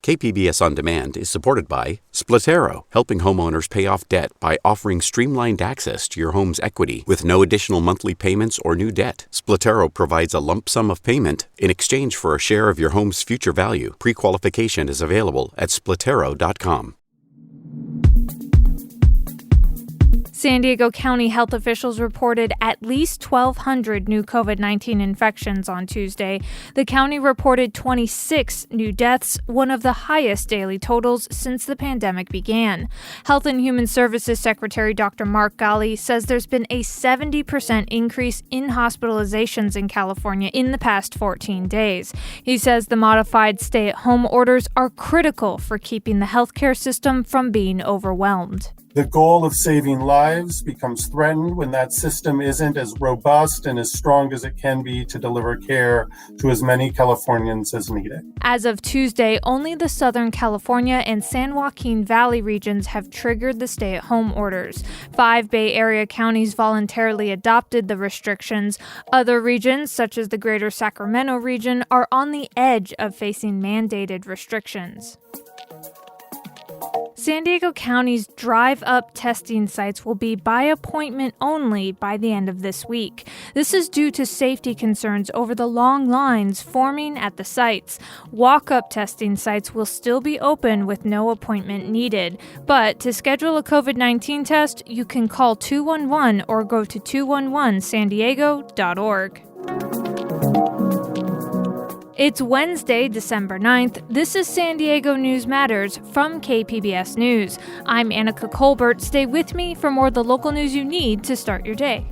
KPBS On Demand is supported by Splatero, helping homeowners pay off debt by offering streamlined access to your home's equity with no additional monthly payments or new debt. Splatero provides a lump sum of payment in exchange for a share of your home's future value. Pre-qualification is available at splatero.com. San Diego County health officials reported at least 1,200 new COVID-19 infections on Tuesday. The county reported 26 new deaths, one of the highest daily totals since the pandemic began. Health and Human Services Secretary Dr. Mark Ghali says there's been a 70% increase in hospitalizations in California in the past 14 days. He says the modified stay-at-home orders are critical for keeping the healthcare system from being overwhelmed. The goal of saving lives becomes threatened when that system isn't as robust and as strong as it can be to deliver care to as many Californians as need it. As of Tuesday, only the Southern California and San Joaquin Valley regions have triggered the stay-at-home orders. 5 Bay Area counties voluntarily adopted the restrictions. Other regions, such as the Greater Sacramento region, are on the edge of facing mandated restrictions. San Diego County's drive-up testing sites will be by appointment only by the end of this week. This is due to safety concerns over the long lines forming at the sites. Walk-up testing sites will still be open with no appointment needed. But to schedule a COVID-19 test, you can call 211 or go to 211sandiego.org. It's Wednesday, December 9th. This is San Diego News Matters from KPBS News. I'm Annika Colbert. Stay with me for more of the local news you need to start your day.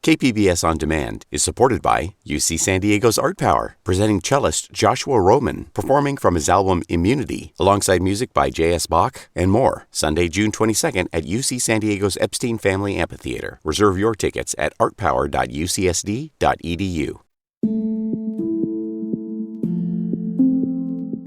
KPBS On Demand is supported by UC San Diego's Art Power, presenting cellist Joshua Roman, performing from his album Immunity, alongside music by J.S. Bach and more. Sunday, June 22nd at UC San Diego's Epstein Family Amphitheater. Reserve your tickets at artpower.ucsd.edu.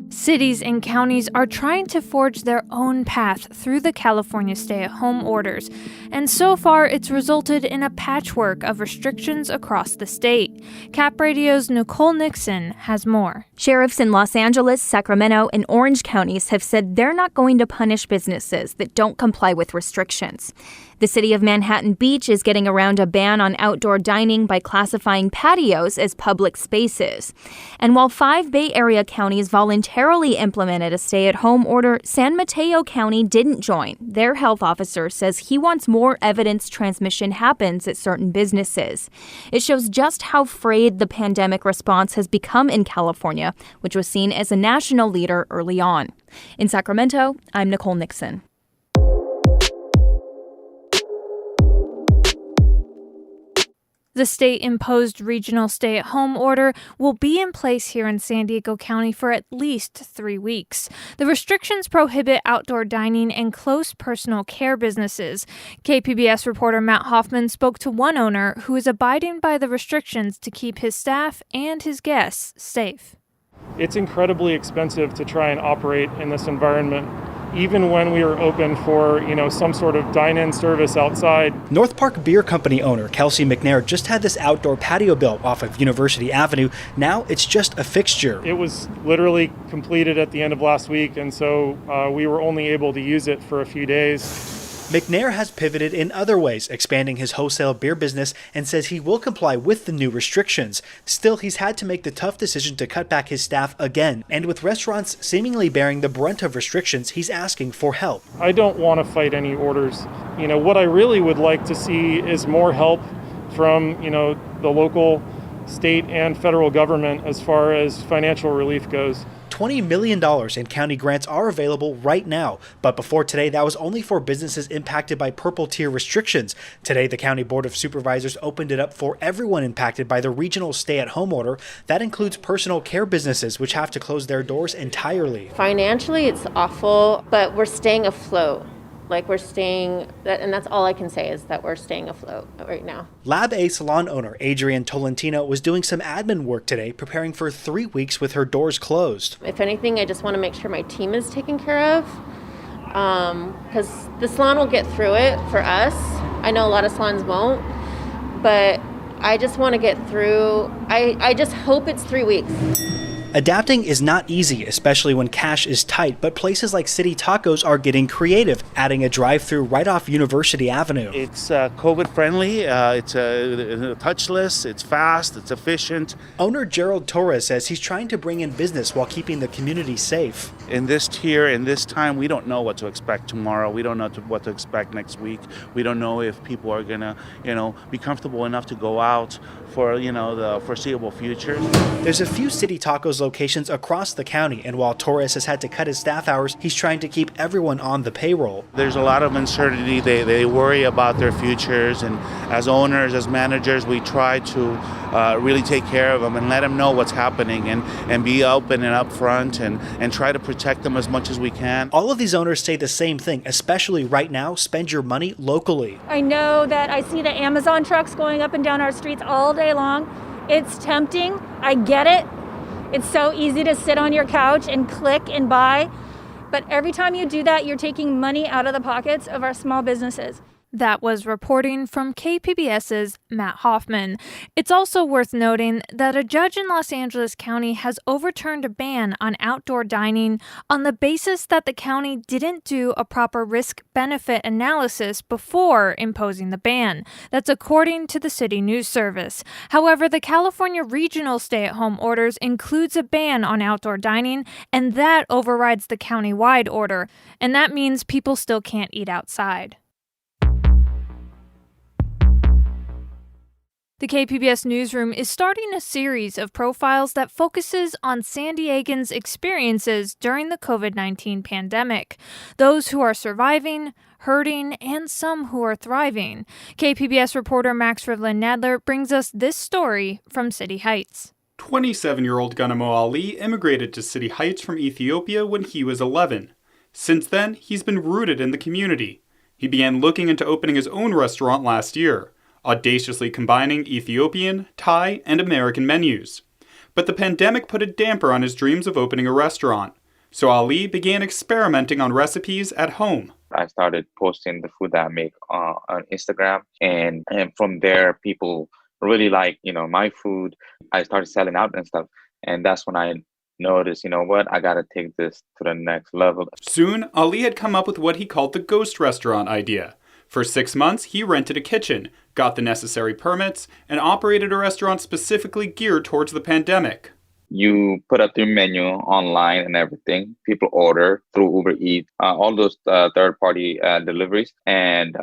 Cities and counties are trying to forge their own path through the California stay-at-home orders, and so far it's resulted in a patchwork of restrictions across the state. Cap Radio's Nicole Nixon has more. Sheriffs in Los Angeles, Sacramento, and Orange counties have said they're not going to punish businesses that don't comply with restrictions. The city of Manhattan Beach is getting around a ban on outdoor dining by classifying patios as public spaces. And while 5 Bay Area counties voluntarily implemented a stay-at-home order, San Mateo County didn't join. Their health officer says he wants more evidence transmission happens at certain businesses. It shows just how frayed the pandemic response has become in California, which was seen as a national leader early on. In Sacramento, I'm Nicole Nixon. The state-imposed regional stay-at-home order will be in place here in San Diego County for at least 3 weeks. The restrictions prohibit outdoor dining and close personal care businesses. KPBS reporter Matt Hoffman spoke to one owner who is abiding by the restrictions to keep his staff and his guests safe. It's incredibly expensive to try and operate in this environment, even when we are open for, some sort of dine-in service outside. North Park Beer Company owner Kelsey McNair just had this outdoor patio built off of University Avenue. Now it's just a fixture. It was literally completed at the end of last week, and so we were only able to use it for a few days. McNair has pivoted in other ways, expanding his wholesale beer business, and says he will comply with the new restrictions. Still, he's had to make the tough decision to cut back his staff again. And with restaurants seemingly bearing the brunt of restrictions, he's asking for help. I don't want to fight any orders. What I really would like to see is more help from, the local, state, and federal government as far as financial relief goes. $20 million in county grants are available right now, but before today, that was only for businesses impacted by purple tier restrictions. Today, the County Board of Supervisors opened it up for everyone impacted by the regional stay-at-home order. That includes personal care businesses, which have to close their doors entirely. Financially, it's awful, but we're staying afloat. And that's all I can say is that we're staying afloat right now. Lab A salon owner Adrienne Tolentino was doing some admin work today, preparing for 3 weeks with her doors closed. If anything, I just want to make sure my team is taken care of, because the salon will get through it for us. I know a lot of salons won't, but I just want to get through. I just hope it's 3 weeks. Adapting is not easy, especially when cash is tight, but places like City Tacos are getting creative, adding a drive-thru right off University Avenue. It's COVID-friendly, it's touchless, it's fast, it's efficient. Owner Gerald Torres says he's trying to bring in business while keeping the community safe. In this tier, in this time, we don't know what to expect tomorrow. We don't know what to expect next week. We don't know if people are going to, be comfortable enough to go out for, the foreseeable future. There's a few City Tacos locations across the county, and while Torres has had to cut his staff hours, he's trying to keep everyone on the payroll. There's a lot of uncertainty. They worry about their futures, and as owners, as managers, we try to really take care of them and let them know what's happening and be open and upfront and try to protect them as much as we can. All of these owners say the same thing, especially right now, spend your money locally. I know that I see the Amazon trucks going up and down our streets all day long. It's tempting. I get it. It's so easy to sit on your couch and click and buy. But every time you do that, you're taking money out of the pockets of our small businesses. That was reporting from KPBS's Matt Hoffman. It's also worth noting that a judge in Los Angeles County has overturned a ban on outdoor dining on the basis that the county didn't do a proper risk-benefit analysis before imposing the ban. That's according to the City News Service. However, the California regional stay-at-home orders includes a ban on outdoor dining, and that overrides the county-wide order. And that means people still can't eat outside. The KPBS newsroom is starting a series of profiles that focuses on San Diegans' experiences during the COVID-19 pandemic. Those who are surviving, hurting, and some who are thriving. KPBS reporter Max Rivlin-Nadler brings us this story from City Heights. 27-year-old Gunamo Ali immigrated to City Heights from Ethiopia when he was 11. Since then, he's been rooted in the community. He began looking into opening his own restaurant last year, audaciously combining Ethiopian, Thai, and American menus. But the pandemic put a damper on his dreams of opening a restaurant, so Ali began experimenting on recipes at home. I started posting the food that I make on Instagram, and from there, people really like, my food. I started selling out and stuff, and that's when I noticed, I gotta take this to the next level. Soon, Ali had come up with what he called the ghost restaurant idea. For 6 months, he rented a kitchen, got the necessary permits, and operated a restaurant specifically geared towards the pandemic. You put up your menu online and everything. People order through Uber Eats, all those third-party deliveries, and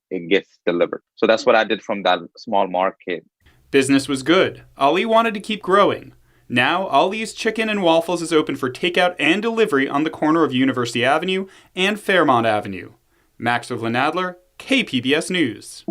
it gets delivered. So that's what I did from that small market. Business was good. Ali wanted to keep growing. Now, Ali's Chicken and Waffles is open for takeout and delivery on the corner of University Avenue and Fairmont Avenue. Max Rivlin-Nadler, KPBS News.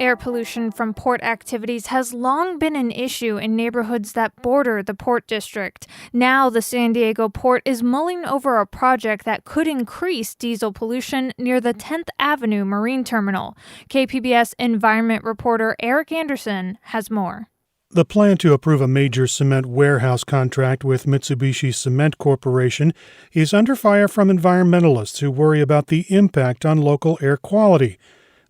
Air pollution from port activities has long been an issue in neighborhoods that border the Port District. Now, the San Diego Port is mulling over a project that could increase diesel pollution near the 10th Avenue Marine Terminal. KPBS environment reporter Eric Anderson has more. The plan to approve a major cement warehouse contract with Mitsubishi Cement Corporation is under fire from environmentalists who worry about the impact on local air quality.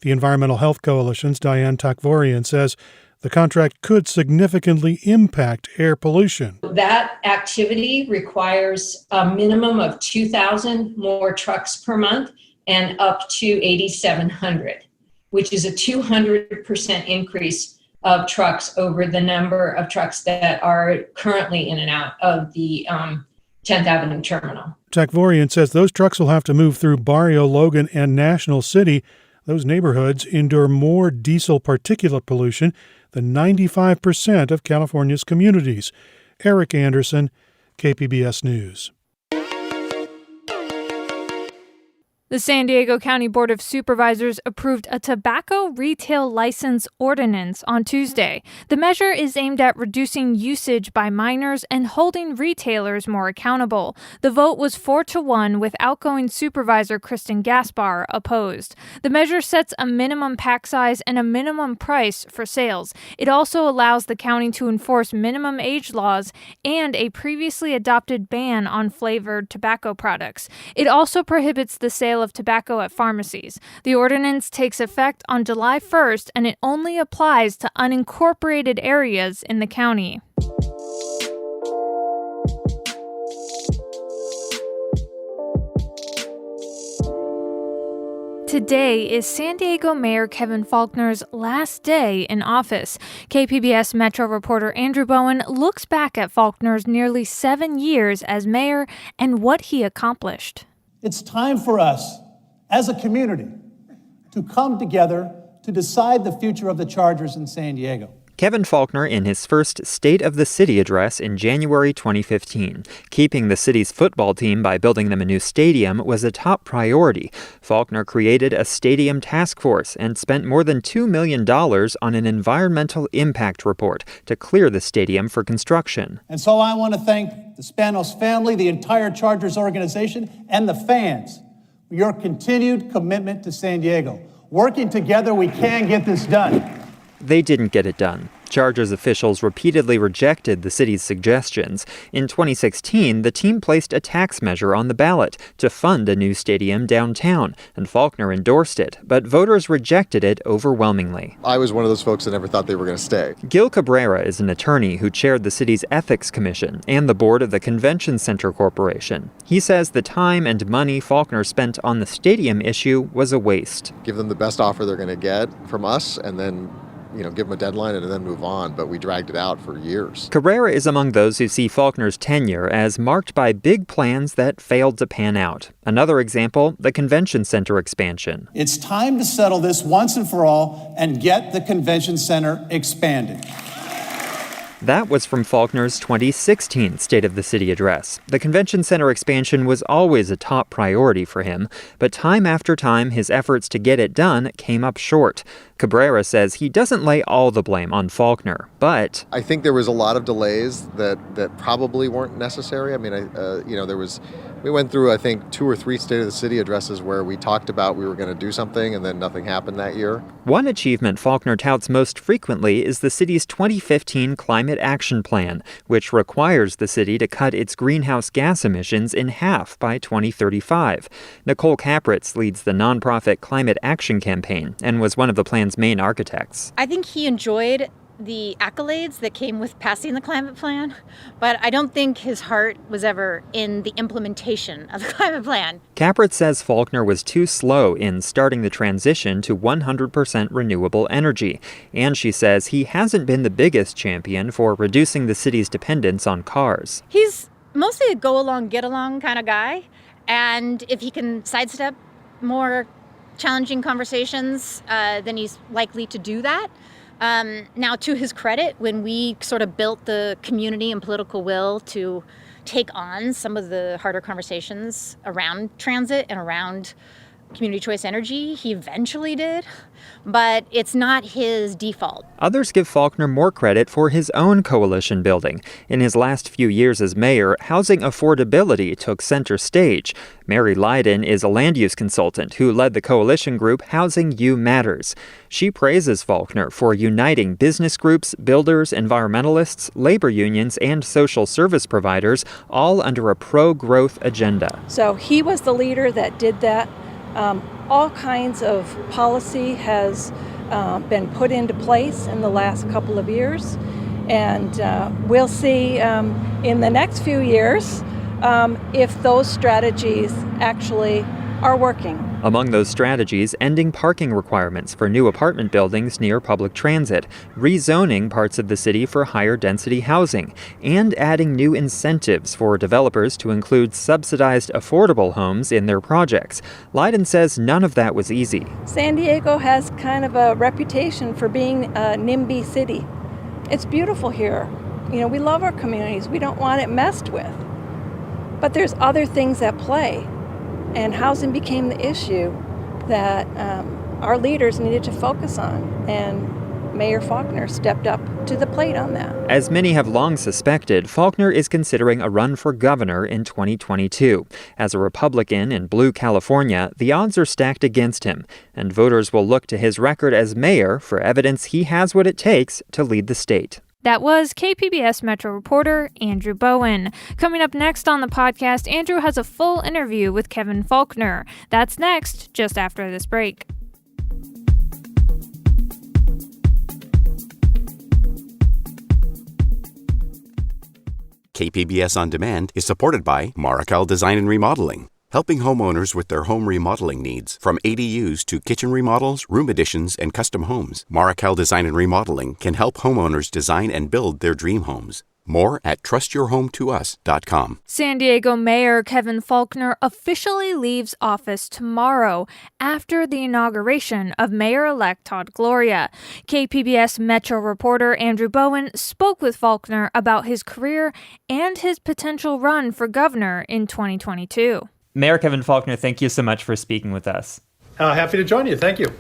The Environmental Health Coalition's Diane Takvorian says the contract could significantly impact air pollution. That activity requires a minimum of 2,000 more trucks per month and up to 8,700, which is a 200% increase of trucks over the number of trucks that are currently in and out of the 10th Avenue terminal. Takvorian says those trucks will have to move through Barrio Logan and National City. Those neighborhoods endure more diesel particulate pollution than 95% of California's communities. Eric Anderson, KPBS News. The San Diego County Board of Supervisors approved a tobacco retail license ordinance on Tuesday. The measure is aimed at reducing usage by minors and holding retailers more accountable. The vote was 4-1, with outgoing Supervisor Kristen Gaspar opposed. The measure sets a minimum pack size and a minimum price for sales. It also allows the county to enforce minimum age laws and a previously adopted ban on flavored tobacco products. It also prohibits the sale sale of tobacco at pharmacies. The ordinance takes effect on July 1st, and it only applies to unincorporated areas in the county. Today is San Diego Mayor Kevin Faulconer's last day in office. KPBS Metro reporter Andrew Bowen looks back at Faulconer's nearly 7 years as mayor and what he accomplished. It's time for us, as a community, to come together to decide the future of the Chargers in San Diego. Kevin Faulconer in his first State of the City address in January 2015. Keeping the city's football team by building them a new stadium was a top priority. Faulconer created a stadium task force and spent more than $2 million on an environmental impact report to clear the stadium for construction. And so I want to thank the Spanos family, the entire Chargers organization, and the fans for your continued commitment to San Diego. Working together, we can get this done. They didn't get it done. Chargers officials repeatedly rejected the city's suggestions. In 2016, the team placed a tax measure on the ballot to fund a new stadium downtown, and Faulconer endorsed it, but voters rejected it overwhelmingly. I was one of those folks that never thought they were going to stay. Gil Cabrera is an attorney who chaired the city's Ethics Commission and the board of the Convention Center Corporation. He says the time and money Faulconer spent on the stadium issue was a waste. Give them the best offer they're going to get from us, and then give them a deadline and then move on, but we dragged it out for years. Cabrera is among those who see Faulconer's tenure as marked by big plans that failed to pan out. Another example, the convention center expansion. It's time to settle this once and for all and get the convention center expanded. That was from Faulconer's 2016 State of the City address. The convention center expansion was always a top priority for him, but time after time his efforts to get it done came up short. Cabrera says he doesn't lay all the blame on Faulconer, but I think there was a lot of delays that probably weren't necessary. I mean, we went through, I think, 2 or 3 State of the City addresses where we talked about we were going to do something and then nothing happened that year. One achievement Faulconer touts most frequently is the city's 2015 Climate Action Plan, which requires the city to cut its greenhouse gas emissions in half by 2035. Nicole Capritz leads the nonprofit Climate Action Campaign and was one of the plan's main architects. I think he enjoyed the accolades that came with passing the climate plan, but I don't think his heart was ever in the implementation of the climate plan. Capritz says Faulconer was too slow in starting the transition to 100% renewable energy, and she says he hasn't been the biggest champion for reducing the city's dependence on cars. He's mostly a go-along, get-along kind of guy, and if he can sidestep more challenging conversations, then he's likely to do that. Now, to his credit, when we sort of built the community and political will to take on some of the harder conversations around transit and around community choice energy, he eventually did, but it's not his default. Others give Faulconer more credit for his own coalition building. In his last few years as mayor, housing affordability took center stage. Mary Leiden is a land use consultant who led the coalition group Housing U Matters. She praises Faulconer for uniting business groups, builders, environmentalists, labor unions, and social service providers, all under a pro-growth agenda. So he was the leader that did that. All kinds of policy has been put into place in the last couple of years, and we'll see in the next few years if those strategies actually are working. Among those strategies, ending parking requirements for new apartment buildings near public transit, rezoning parts of the city for higher density housing, and adding new incentives for developers to include subsidized affordable homes in their projects. Leiden says none of that was easy. San Diego has kind of a reputation for being a NIMBY city. It's beautiful here. We love our communities. We don't want it messed with. But there's other things at play. And housing became the issue that our leaders needed to focus on. And Mayor Faulconer stepped up to the plate on that. As many have long suspected, Faulconer is considering a run for governor in 2022. As a Republican in blue California, the odds are stacked against him, and voters will look to his record as mayor for evidence he has what it takes to lead the state. That was KPBS Metro reporter Andrew Bowen. Coming up next on the podcast, Andrew has a full interview with Kevin Faulconer. That's next, just after this break. KPBS On Demand is supported by Marrokal Design and Remodeling, helping homeowners with their home remodeling needs. From ADUs to kitchen remodels, room additions, and custom homes, Marrokal Design and Remodeling can help homeowners design and build their dream homes. More at trustyourhometous.com. San Diego Mayor Kevin Faulconer officially leaves office tomorrow after the inauguration of Mayor-elect Todd Gloria. KPBS Metro reporter Andrew Bowen spoke with Faulconer about his career and his potential run for governor in 2022. Mayor Kevin Faulconer, thank you so much for speaking with us. Happy to join you. Thank you.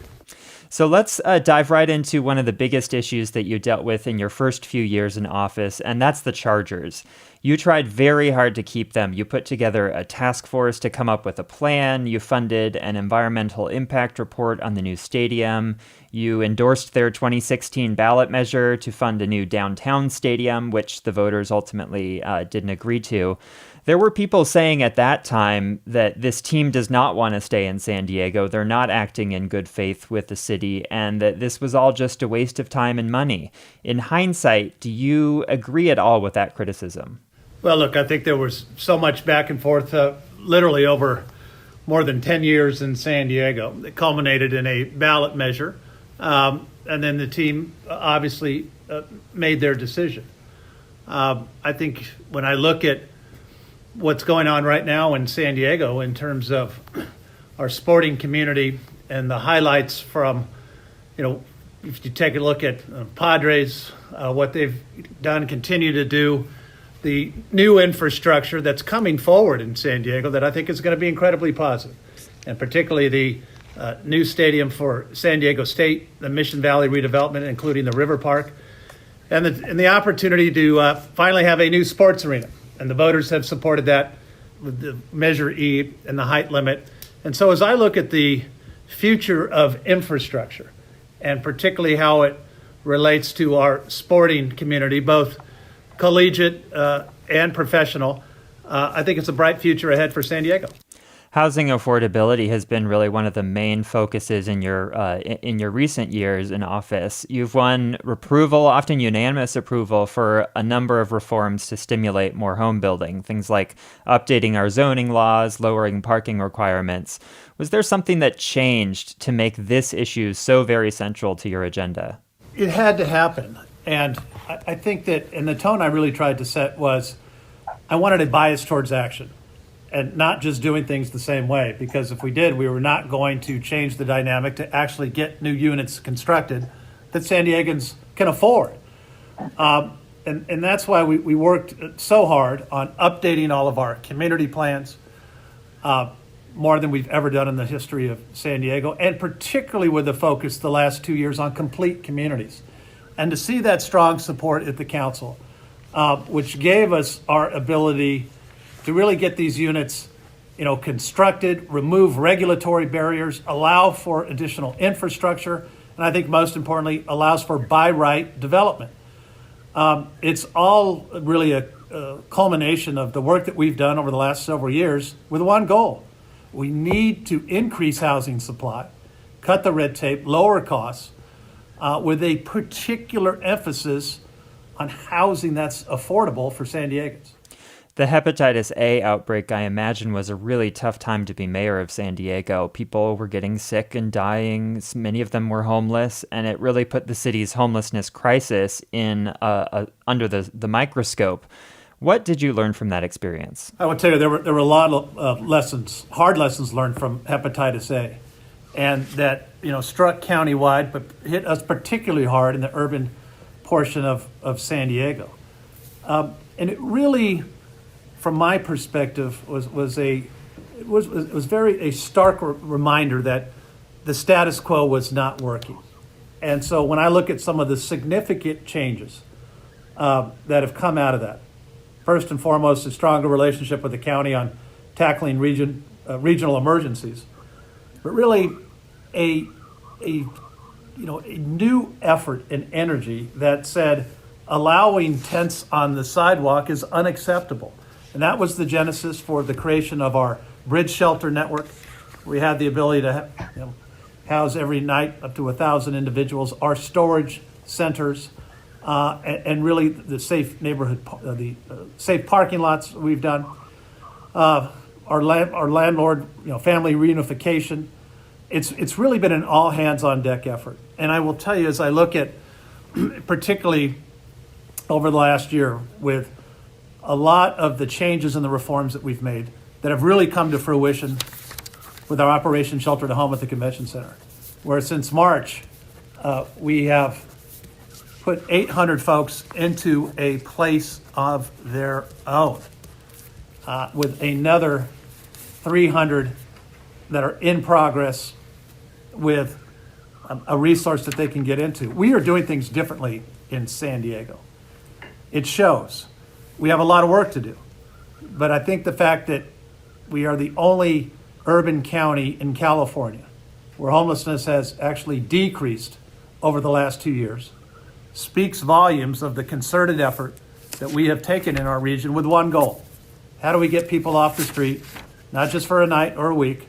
So let's dive right into one of the biggest issues that you dealt with in your first few years in office, and that's the Chargers. You tried very hard to keep them. You put together a task force to come up with a plan. You funded an environmental impact report on the new stadium. You endorsed their 2016 ballot measure to fund a new downtown stadium, which the voters ultimately didn't agree to. There were people saying at that time that this team does not want to stay in San Diego. They're not acting in good faith with the city, and that this was all just a waste of time and money. In hindsight, do you agree at all with that criticism? Well, look, I think there was so much back and forth, literally over more than 10 years in San Diego. It culminated in a ballot measure, and then the team obviously made their decision. I think when I look at what's going on right now in San Diego in terms of our sporting community and the highlights from, if you take a look at Padres, what they've done, continue to do, the new infrastructure that's coming forward in San Diego that I think is going to be incredibly positive, and particularly the new stadium for San Diego State, the Mission Valley redevelopment, including the River Park, and the opportunity to finally have a new sports arena. And the voters have supported that with the Measure E and the height limit. And so as I look at the future of infrastructure, and particularly how it relates to our sporting community, both collegiate and professional, I think it's a bright future ahead for San Diego. Housing affordability has been really one of the main focuses in your recent years in office. You've won approval, often unanimous approval, for a number of reforms to stimulate more home building, things like updating our zoning laws, lowering parking requirements. Was there something that changed to make this issue so very central to your agenda? It had to happen. And I think that, and the tone I really tried to set was, I wanted a bias towards action. And not just doing things the same way, because if we did, we were not going to change the dynamic to actually get new units constructed that San Diegans can afford. And that's why we worked so hard on updating all of our community plans, more than we've ever done in the history of San Diego, and particularly with the focus the last 2 years on complete communities. And to see that strong support at the council, which gave us our ability to really get these units, constructed, remove regulatory barriers, allow for additional infrastructure, and I think most importantly, allows for by right development. It's all really a culmination of the work that we've done over the last several years with one goal. We need to increase housing supply, cut the red tape, lower costs, with a particular emphasis on housing that's affordable for San Diegans. The hepatitis A outbreak, I imagine, was a really tough time to be mayor of San Diego. People were getting sick and dying. Many of them were homeless, and it really put the city's homelessness crisis in under the microscope. What did you learn from that experience? I would tell you there were a lot of lessons, hard lessons learned from hepatitis A, and that struck countywide, but hit us particularly hard in the urban portion of San Diego. And it really, from my perspective, was very a stark reminder that the status quo was not working. And so when I look at some of the significant changes that have come out of that, first and foremost, a stronger relationship with the county on tackling regional emergencies, but really a new effort and energy that said, allowing tents on the sidewalk is unacceptable. And that was the genesis for the creation of our bridge shelter network. We had the ability to house every night up to 1,000 individuals, our storage centers, and really the safe neighborhood, safe parking lots we've done. Our landlord, family reunification. It's really been an all hands on deck effort. And I will tell you, as I look at, particularly over the last year, with a lot of the changes and the reforms that we've made that have really come to fruition with our Operation Shelter to Home at the Convention Center, where since March, we have put 800 folks into a place of their own, with another 300 that are in progress with a resource that they can get into. We are doing things differently in San Diego. It shows. We have a lot of work to do. But I think the fact that we are the only urban county in California where homelessness has actually decreased over the last 2 years speaks volumes of the concerted effort that we have taken in our region with one goal. How do we get people off the street, not just for a night or a week,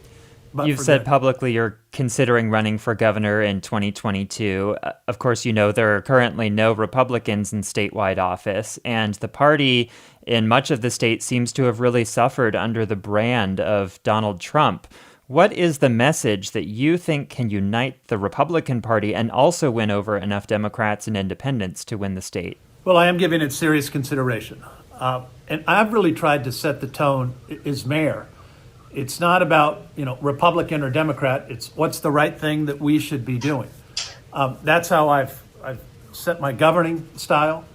but You've said publicly you're considering running for governor in 2022. Of course, there are currently no Republicans in statewide office, and the party in much of the state seems to have really suffered under the brand of Donald Trump. What is the message that you think can unite the Republican Party and also win over enough Democrats and independents to win the state? Well, I am giving it serious consideration. And I've really tried to set the tone as mayor. It's not about, Republican or Democrat. It's what's the right thing that we should be doing. That's how I've set my governing style.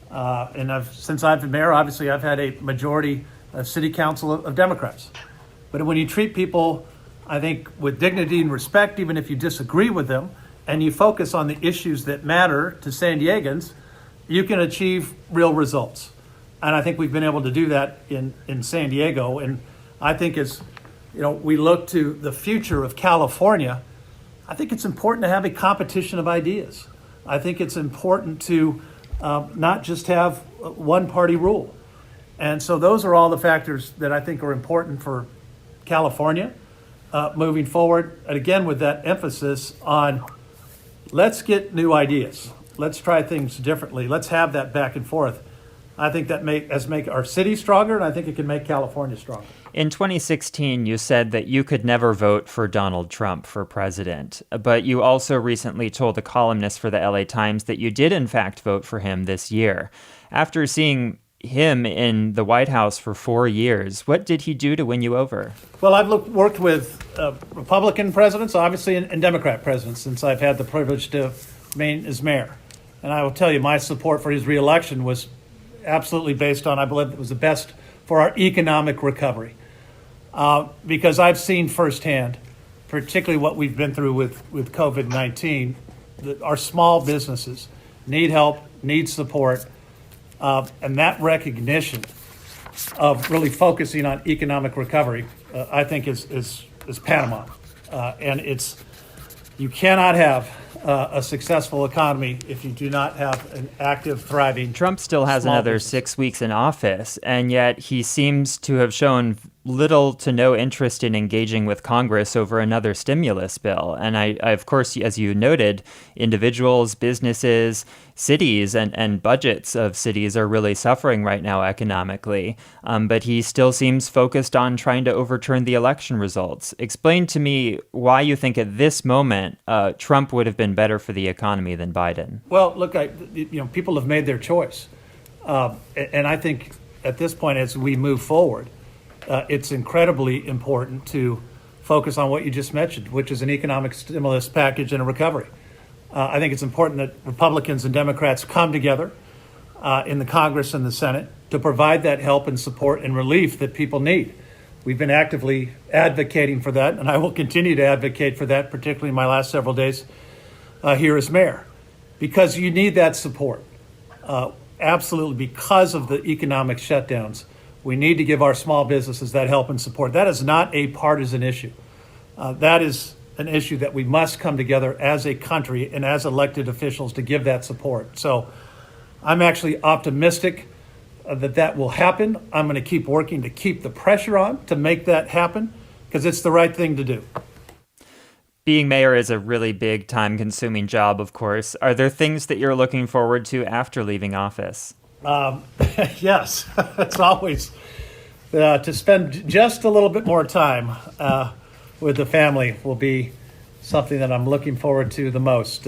And since I've been mayor, obviously I've had a majority city council of Democrats. But when you treat people, I think, with dignity and respect, even if you disagree with them, and you focus on the issues that matter to San Diegans, you can achieve real results. And I think we've been able to do that in San Diego. And I think as we look to the future of California, I think it's important to have a competition of ideas. I think it's important to not just have one party rule. And so those are all the factors that I think are important for California moving forward. And again, with that emphasis on let's get new ideas. Let's try things differently. Let's have that back and forth. I think that make our city stronger, and I think it can make California stronger. In 2016, you said that you could never vote for Donald Trump for president, but you also recently told a columnist for the LA Times that you did in fact vote for him this year. After seeing him in the White House for 4 years, what did he do to win you over? Well, I've worked with Republican presidents, obviously, and Democrat presidents since I've had the privilege to remain as mayor. And I will tell you, my support for his reelection was absolutely based on, I believe it was the best for our economic recovery. Because I've seen firsthand, particularly what we've been through with COVID-19, that our small businesses need help, need support, and that recognition of really focusing on economic recovery, I think is paramount. And you cannot have a successful economy if you do not have an active, thriving. Trump still has another 6 weeks in office, and yet he seems to have shown little to no interest in engaging with Congress over another stimulus bill. And I of course, as you noted, individuals, businesses, cities, and budgets of cities are really suffering right now economically. But he still seems focused on trying to overturn the election results. Explain to me why you think at this moment Trump would have been better for the economy than Biden. Well, look, people have made their choice. And I think at this point, as we move forward, it's incredibly important to focus on what you just mentioned, which is an economic stimulus package and a recovery. I think it's important that Republicans and Democrats come together in the Congress and the Senate to provide that help and support and relief that people need. We've been actively advocating for that, and I will continue to advocate for that, particularly in my last several days here as mayor, because you need that support. Absolutely, because of the economic shutdowns, we need to give our small businesses that help and support. That is not a partisan issue. That is an issue that we must come together as a country and as elected officials to give that support. So I'm actually optimistic that will happen. I'm going to keep working to keep the pressure on to make that happen because it's the right thing to do. Being mayor is a really big, time-consuming job, of course. Are there things that you're looking forward to after leaving office? Yes, it's always to spend just a little bit more time with the family will be something that I'm looking forward to the most.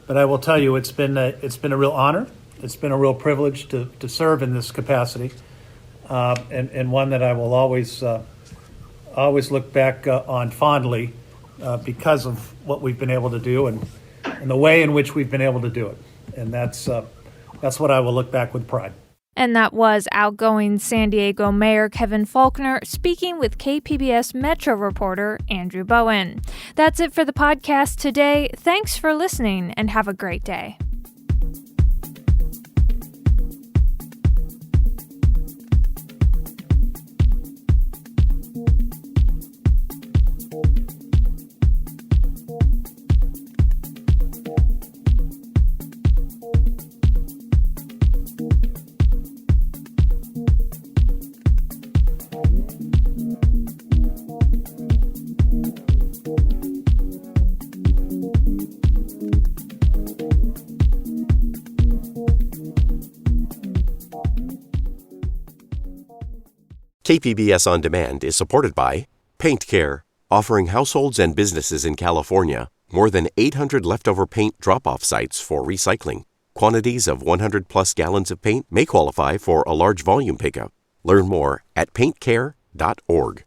But I will tell you, it's been a real honor. It's been a real privilege to serve in this capacity, and one that I will always look back on fondly because of what we've been able to do and the way in which we've been able to do it. And that's what I will look back with pride. And that was outgoing San Diego Mayor Kevin Faulconer speaking with KPBS Metro reporter Andrew Bowen. That's it for the podcast today. Thanks for listening and have a great day. KPBS On Demand is supported by Paint Care, offering households and businesses in California more than 800 leftover paint drop-off sites for recycling. Quantities of 100-plus gallons of paint may qualify for a large volume pickup. Learn more at paintcare.org.